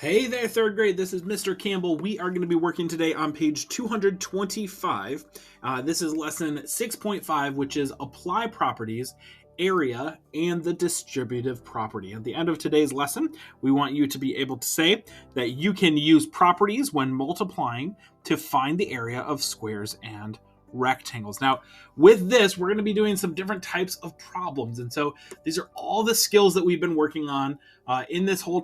Hey there, third grade. This is Mr. Campbell. We are going to be working today on page 225. This is lesson 6.5, which is apply properties, area, and the distributive property. At the end of today's lesson, we want you to be able to say that you can use properties when multiplying to find the area of squares and rectangles. Now, with this, we're going to be doing some different types of problems. And so these are all the skills that we've been working on in this whole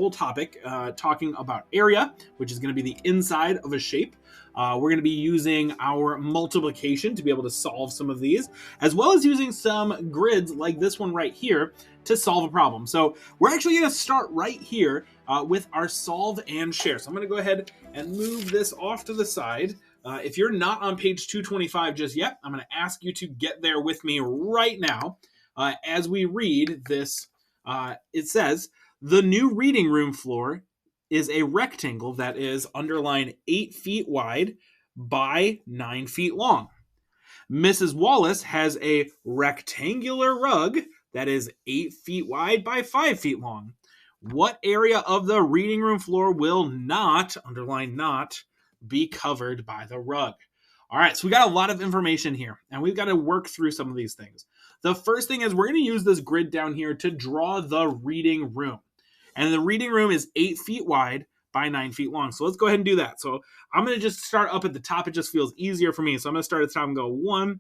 topic, talking about area, which is going to be the inside of a shape. We're going to be using our multiplication to be able to solve some of these, as well as using some grids like this one right here to solve a problem. So we're actually going to start right here with our solve and share. So I'm going to go ahead and move this off to the side. If you're not on page 225 just yet, I'm going to ask you to get there with me right now as we read this. It says, the new reading room floor is a rectangle that is underline 8 feet wide by 9 feet long. Mrs. Wallace has a rectangular rug that is 8 feet wide by 5 feet long. What area of the reading room floor will not, underline not, be covered by the rug? All right, so we got a lot of information here, and we've got to work through some of these things. The first thing is we're going to use this grid down here to draw the reading room. And the reading room is 8 feet wide by 9 feet long. So let's go ahead and do that. So I'm going to just start up at the top. It just feels easier for me. So I'm going to start at the top and go 1,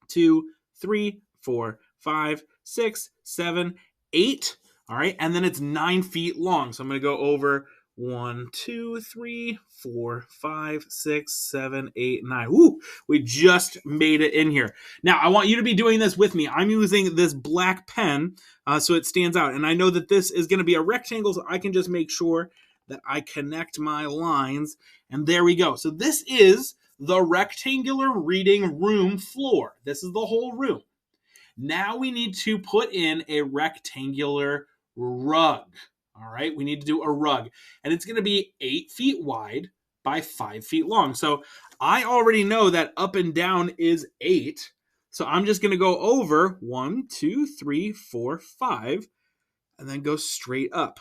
2, 3, 4, 5, 6, 7, 8. All right, and then it's 9 feet long. So I'm going to go over 1, 2, 3, 4, 5, 6, 7, 8, 9. Woo! We just made it in here. Now, I want you to be doing this with me. I'm using this black pen so it stands out. And I know that this is going to be a rectangle, so I can just make sure that I connect my lines. And there we go. So this is the rectangular reading room floor. This is the whole room. Now we need to put in a rectangular rug. All right, we need to do a rug, and it's going to be 8 feet wide by 5 feet long. So I already know that up and down is 8. So I'm just going to go over 1, 2, 3, 4, 5, and then go straight up.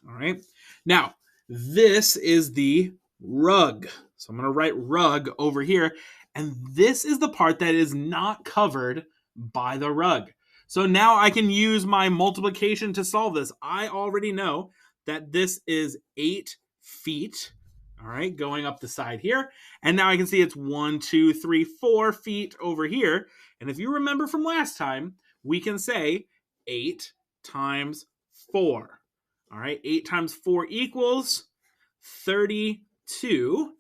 All right, now this is the rug. So I'm going to write rug over here, and this is the part that is not covered by the rug. So now I can use my multiplication to solve this. I already know that this is 8 feet, all right, going up the side here. And now I can see it's 1, 2, 3, 4 feet over here. And if you remember from last time, we can say 8 times 4. All right, 8 times 4 equals 32.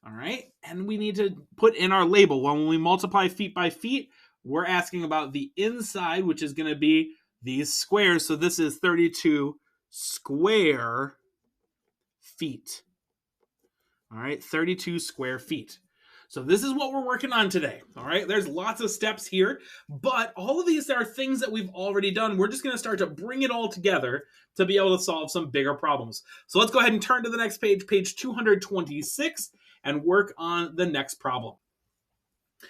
All right, and we need to put in our label. When we multiply feet by feet, we're asking about the inside, which is going to be these squares. So this is 32 square feet. All right, 32 square feet. So this is what we're working on today. All right, there's lots of steps here, but all of these are things that we've already done. We're just going to start to bring it all together to be able to solve some bigger problems. So let's go ahead and turn to the next page, page 226, and work on the next problem.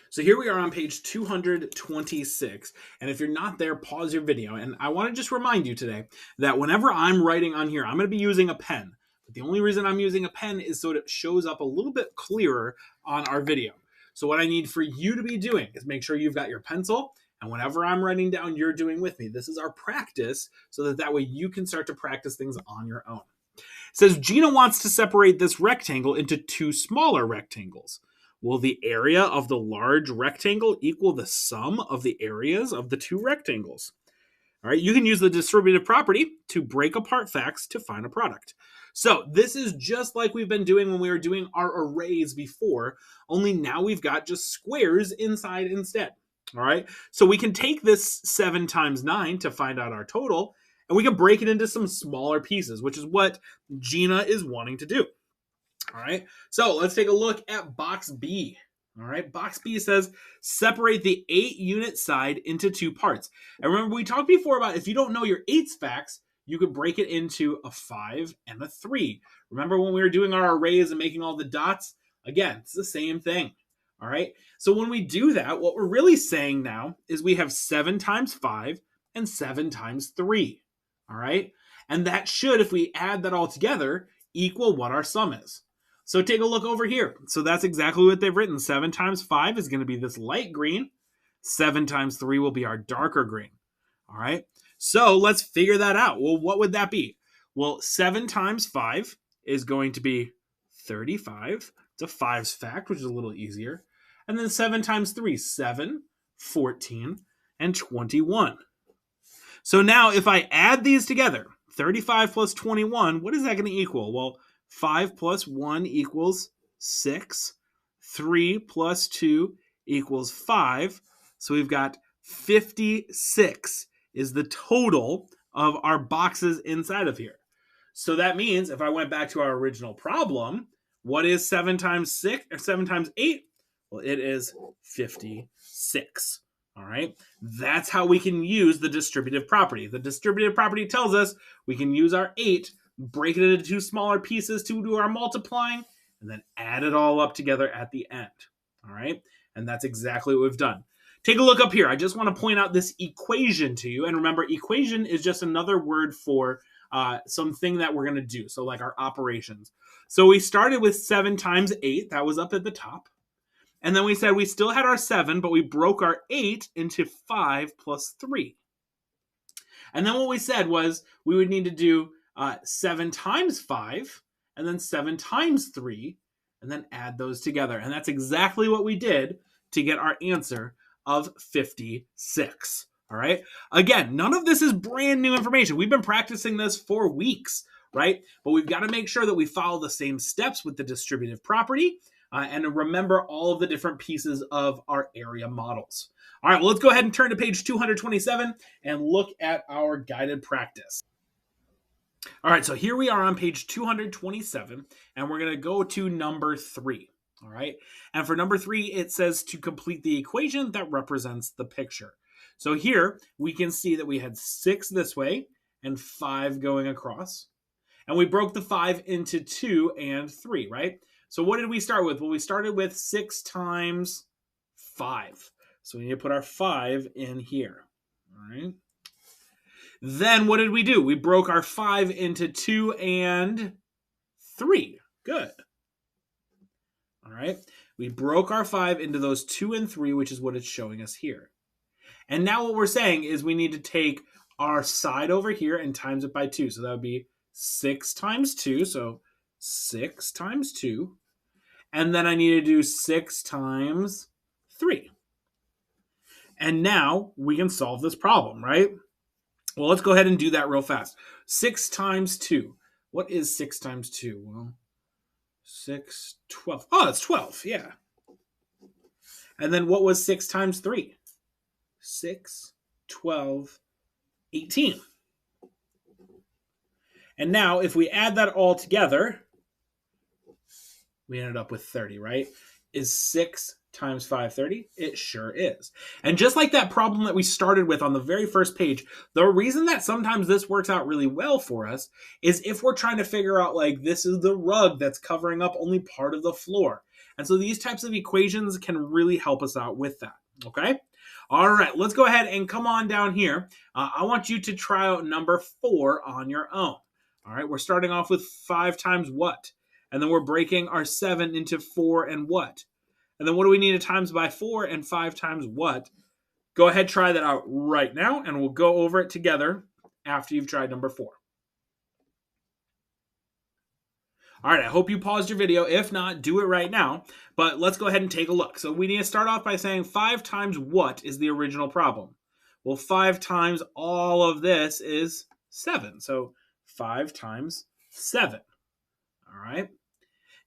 So here we are on page 226, and if you're not there, pause your video. And I want to just remind you today that whenever I'm writing on here, I'm going to be using a pen. But the only reason I'm using a pen is so it shows up a little bit clearer on our video. So what I need for you to be doing is make sure you've got your pencil, and whenever I'm writing down, you're doing with me. This is our practice, so that way you can start to practice things on your own. It says Gina wants to separate this rectangle into 2 smaller rectangles. Will the area of the large rectangle equal the sum of the areas of the 2 rectangles? All right, you can use the distributive property to break apart facts to find a product. So this is just like we've been doing when we were doing our arrays before, only now we've got just squares inside instead. All right, so we can take this 7 times 9 to find out our total, and we can break it into some smaller pieces, which is what Gina is wanting to do. All right, so let's take a look at box B. All right, box B says separate the 8-unit side into 2 parts. And remember, we talked before about if you don't know your 8's facts, you could break it into a 5 and a 3. Remember when we were doing our arrays and making all the dots? Again, it's the same thing. All right, so when we do that, what we're really saying now is we have 7 times 5 and 7 times 3. All right. And that should, if we add that all together, equal what our sum is. So take a look over here. So that's exactly what they've written. 7 times 5 is going to be this light green. 7 times 3 will be our darker green. All right. So let's figure that out. Well, what would that be? Well, 7 times 5 is going to be 35. It's a 5's fact, which is a little easier. And then 7 times 3, 7, 14, and 21. So now if I add these together, 35 plus 21, what is that going to equal? Well, 5 plus 1 equals 6. 3 plus 2 equals 5. So we've got 56 is the total of our boxes inside of here. So that means if I went back to our original problem, what is 7 times 6 or 7 times 8? Well, it is 56. All right. That's how we can use the distributive property. The distributive property tells us we can use our 8, break it into 2 smaller pieces to do our multiplying, and then add it all up together at the end. All right. And that's exactly what we've done. Take a look up here. I just want to point out this equation to you. And remember, equation is just another word for something that we're going to do. So like our operations. So we started with 7 times 8. That was up at the top. And then we said we still had our 7, but we broke our 8 into 5 plus 3. And then what we said was we would need to do 7 times 5, and then 7 times 3, and then add those together. And that's exactly what we did to get our answer of 56. All right. Again, none of this is brand new information. We've been practicing this for weeks, right? But we've got to make sure that we follow the same steps with the distributive property. And remember all of the different pieces of our area models. All right, well, let's go ahead and turn to page 227 and look at our guided practice. All right, so here we are on page 227, and we're going to go to number 3. All right, and for number 3, it says to complete the equation that represents the picture. So here we can see that we had 6 this way and 5 going across. And we broke the 5 into 2 and 3, right? So what did we start with? Well, we started with 6 times 5. So we need to put our 5 in here. All right. Then what did we do? We broke our 5 into 2 and 3. Good. All right. We broke our 5 into those 2 and 3, which is what it's showing us here. And now what we're saying is we need to take our side over here and times it by 2. So that would be 6 times 2. So 6 times 2. And then I need to do 6 times 3. And now we can solve this problem, right? Well, let's go ahead and do that real fast. 6 times 2. What is 6 times 2? Well, 6, 12. Oh, it's 12, yeah. And then what was 6 times 3? 6, 12, 18. And now if we add that all together, we ended up with 30, right? Is 6 times 5 30? It sure is. And just like that problem that we started with on the very first page, the reason that sometimes this works out really well for us is if we're trying to figure out, like, this is the rug that's covering up only part of the floor. And so these types of equations can really help us out with that, okay? All right, let's go ahead and come on down here. I want you to try out number 4 on your own. All right, we're starting off with 5 times what? And then we're breaking our 7 into 4 and what? And then what do we need to times by 4 and 5 times what? Go ahead, try that out right now, and we'll go over it together after you've tried number 4. All right, I hope you paused your video. If not, do it right now. But let's go ahead and take a look. So we need to start off by saying 5 times what is the original problem? Well, 5 times all of this is 7. So 5 times 7. All right.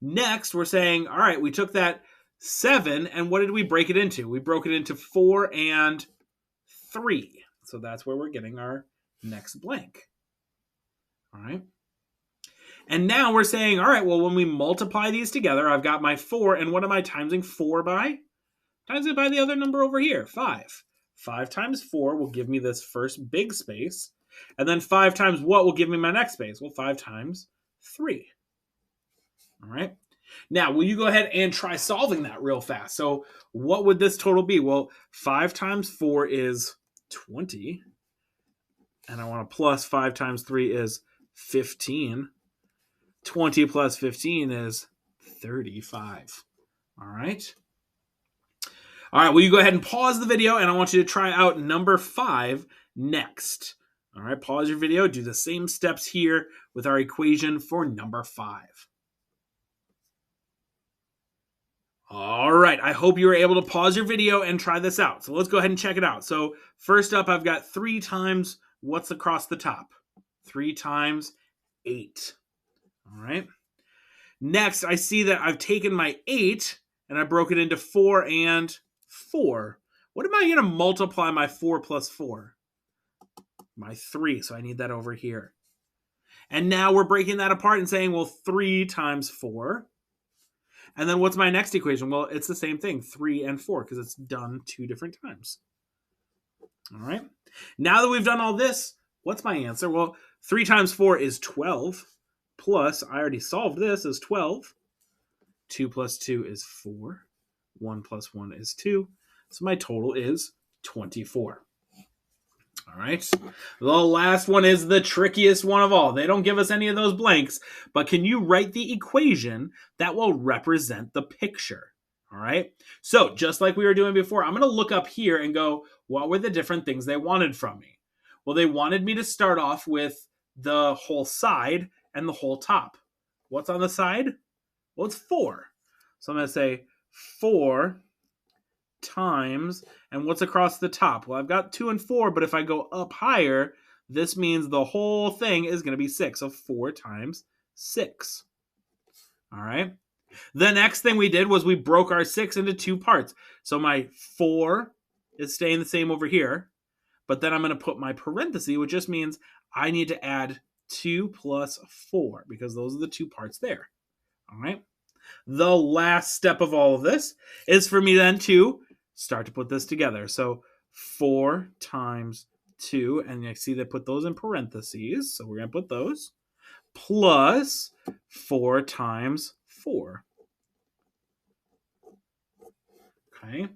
Next, we're saying, all right, we took that 7, and what did we break it into? We broke it into 4 and 3. So that's where we're getting our next blank. All right. And now we're saying, all right, well, when we multiply these together, I've got my 4, and what am I timesing 4 by? Times it by the other number over here, 5. 5 times 4 will give me this first big space, and then 5 times what will give me my next space? Well, 5 times 3. All right. Now, will you go ahead and try solving that real fast? So what would this total be? Well, 5 times 4 is 20. and I want to plus 5 times 3 is 15. 20 plus 15 is 35. All right. All right, well, you go ahead and pause the video, and I want you to try out number 5 next. All right, pause your video. Do the same steps here with our equation for number 5. All right, I hope you were able to pause your video and try this out. So let's go ahead and check it out. So first up, I've got 3 times what's across the top? 3 times 8. All right. Next, I see that I've taken my 8 and I broke it into 4 and 4. What am I going to multiply my 4 plus 4? My 3. So I need that over here. And now we're breaking that apart and saying, well, 3 times 4. And then what's my next equation? Well, it's the same thing, 3 and 4, because it's done 2 different times. All right. Now that we've done all this, what's my answer? Well, 3 times 4 is 12. Plus, I already solved this, is 12. 2 plus 2 is 4. 1 plus 1 is 2. So my total is 24. All right. The last one is the trickiest one of all. They don't give us any of those blanks, but can you write the equation that will represent the picture? All right. So just like we were doing before, I'm going to look up here and go, what were the different things they wanted from me? Well, they wanted me to start off with the whole side and the whole top. What's on the side? Well, it's 4. So I'm going to say 4 times, and what's across the top? Well, I've got 2 and 4, but if I go up higher, this means the whole thing is going to be 6. So 4 times 6. All right. The next thing we did was we broke our 6 into 2 parts. So my 4 is staying the same over here, but then I'm going to put my parenthesis, which just means I need to add 2 plus 4 because those are the 2 parts there. All right. The last step of all of this is for me then to start to put this together. So 4 times 2, and you see they put those in parentheses, so we're going to put those, plus 4 times 4. Okay.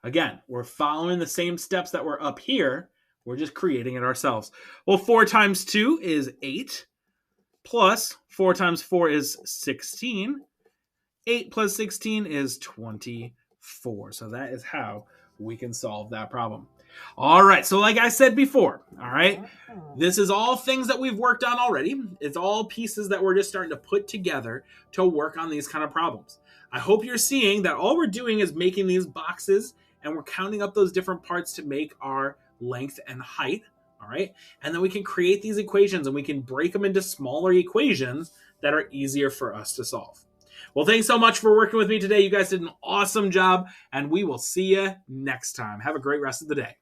Again, we're following the same steps that were up here. We're just creating it ourselves. Well, 4 times 2 is 8, plus 4 times 4 is 16. 8 plus 16 is 24. So that is how we can solve that problem. All right. So like I said before, all right, this is all things that we've worked on already. It's all pieces that we're just starting to put together to work on these kind of problems. I hope you're seeing that all we're doing is making these boxes and we're counting up those different parts to make our length and height. All right. And then we can create these equations and we can break them into smaller equations that are easier for us to solve. Well, thanks so much for working with me today. You guys did an awesome job, and we will see you next time. Have a great rest of the day.